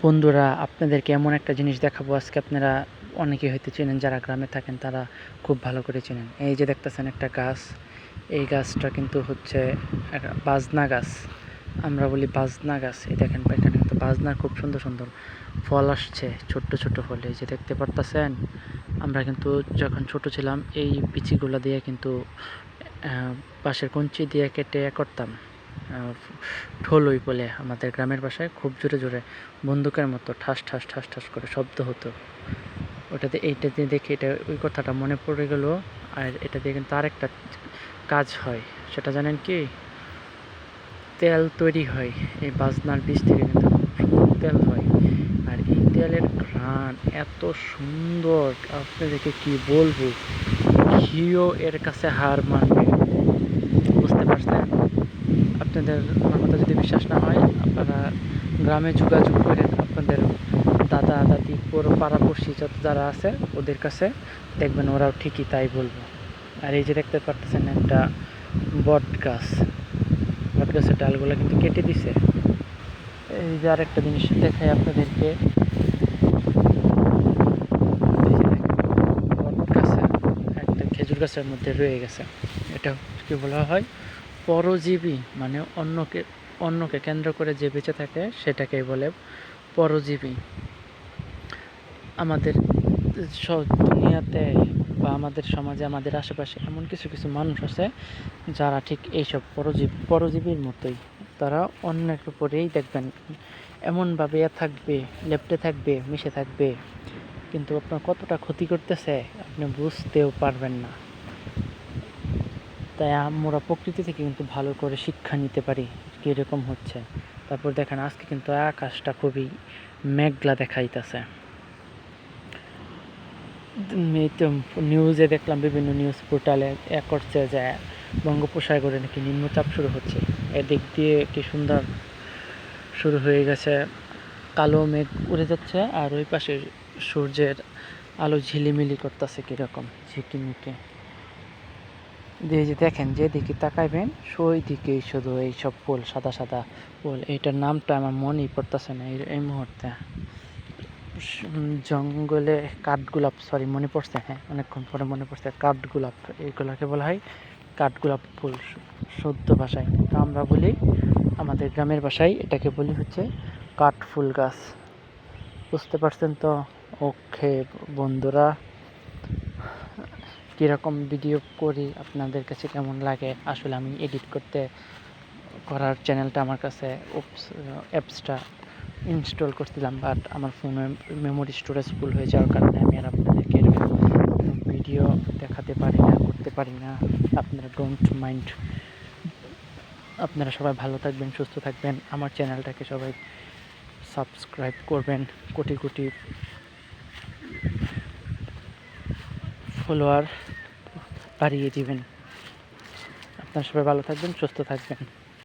বন্ধুরা, আপনাদেরকে এমন একটা জিনিস দেখাবো আজকে। আপনারা অনেকে হয়তো চেনেন, যারা গ্রামে থাকেন তারা খুব ভালো করে চেনেন। এই যে দেখতেছেন একটা গাছ, এই গাছটা কিন্তু হচ্ছে একটা বাজনা গাছ। আমরা বলি বাজনা গাছ। এই দেখেন এখানে কিন্তু বাজনার খুব সুন্দর সুন্দর ফল আসছে, ছোট্ট ছোট্ট ফল। এই যে দেখতে পারতেছেন, আমরা কিন্তু যখন ছোট ছিলাম এই বিচিগুলো দিয়ে কিন্তু বাঁশের কঞ্চি দিয়ে কেটে করতাম। ঠোলই বলে আমাদের গ্রামের ভাষায়, খুব জোরে জোরে বন্দুকের মতো ঠাস ঠাস ঠাস ঠাস করে শব্দ হতো। ওটাতে এইটা দিয়ে দেখে এটা ওই কথাটা মনে পড়ে গেল। আর এটা দিয়ে কিন্তু আরেকটা কাজ হয়, সেটা জানেন কি? তেল তৈরি হয়। এই বাজনার বীজ থেকে কিন্তু তেল হয়। আর এই তেলের ঘ্রাণ এত সুন্দর, আপনাদেরকে কি বলবো, ঘিও এর কাছে হার মানবে। বুঝতে পারছেন? আপনাদের আমার কথা যদি বিশ্বাস না হয়, আপনারা গ্রামে যোগাযোগ করে আপনাদের দাদা দাদি পুরো পাড়াপড়শি যত যারা আছে ওদের কাছে দেখবেন, ওরাও ঠিকই তাই বলবো। আর এই যে দেখতে পারতেছেন একটা বট গাছ, বট গাছের ডালগুলো কিন্তু কেটে দিছে। এই যে আরেকটা জিনিস দেখাই আপনাদেরকে, বট গাছে একটা খেজুর গাছের মধ্যে রয়ে গেছে। এটা কি বলা হয়? পরজীবী। মানে অন্যকে কেন্দ্র করে যে বেঁচে থাকে সেটাকেই বলে পরজীবী। আমাদের দুনিয়াতে বা আমাদের সমাজে, আমাদের আশেপাশে এমন কিছু কিছু মানুষ আছে যারা ঠিক এইসব পরজীবীর মতোই। তারা অন্যের উপরেই দেখবেন এমনভাবে থাকবে, লেপ্টে থাকবে, মিশে থাকবে, কিন্তু আপনার কতটা ক্ষতি করতেছে আপনি বুঝতেও পারবেন না। তাই আমরা প্রকৃতি থেকে কিন্তু ভালো করে শিক্ষা নিতে পারি কীরকম হচ্ছে। তারপর দেখেন আজকে কিন্তু আকাশটা খুবই মেঘলা দেখাইতেছে। এই তো নিউজে দেখলাম, বিভিন্ন নিউজ পোর্টালে করছে যে বঙ্গোপসাগরে নাকি নিম্নচাপ শুরু হচ্ছে। এদিক দিয়ে কি সুন্দর শুরু হয়ে গেছে, কালো মেঘ উড়ে যাচ্ছে, আর ওই পাশে সূর্যের আলো ঝিলিমিলি করতেছে কীরকম ঝিকিমিকি দিয়ে। যে দেখেন, যেদিকে তাকাইবেন সেই দিকেই শুধু এইসব ফুল, সাদা সাদা ফুল। এইটার নামটা আমার মনেই পড়তেছে না এই মুহূর্তে। জঙ্গলে কাঠগোলাপ, সরি মনে পড়ছে, হ্যাঁ অনেকক্ষণ পরে মনে পড়ছে, কাঠগোলাপ। এইগুলাকে বলা হয় কাঠগোলাপ ফুল শুদ্ধ ভাষায়। তো আমরা বলি আমাদের গ্রামের ভাষায় এটাকে বলি হচ্ছে কাঠফুল গাছ। বুঝতে পারছেন তো? ওকে বন্ধুরা, কীরকম ভিডিও করি, আপনাদের কাছে কেমন লাগে? আসলে আমি এডিট করার চ্যানেলটা আমার কাছে অ্যাপসটা ইনস্টল করছিলাম, বাট আমার ফোনে মেমোরি স্টোরেজ ফুল হয়ে যাওয়ার কারণে আমি আর আপনাদেরকে এরকম ভিডিও দেখাতে পারি না, করতে পারি না। আপনারা ডোন্ট মাইন্ড। আপনারা সবাই ভালো থাকবেন, সুস্থ থাকবেন। আমার চ্যানেলটাকে সবাই সাবস্ক্রাইব করবেন, কোটি কোটি ফলোয়ার বাড়িয়ে দিবেন। আপনারা সবাই ভালো থাকবেন, সুস্থ থাকবেন।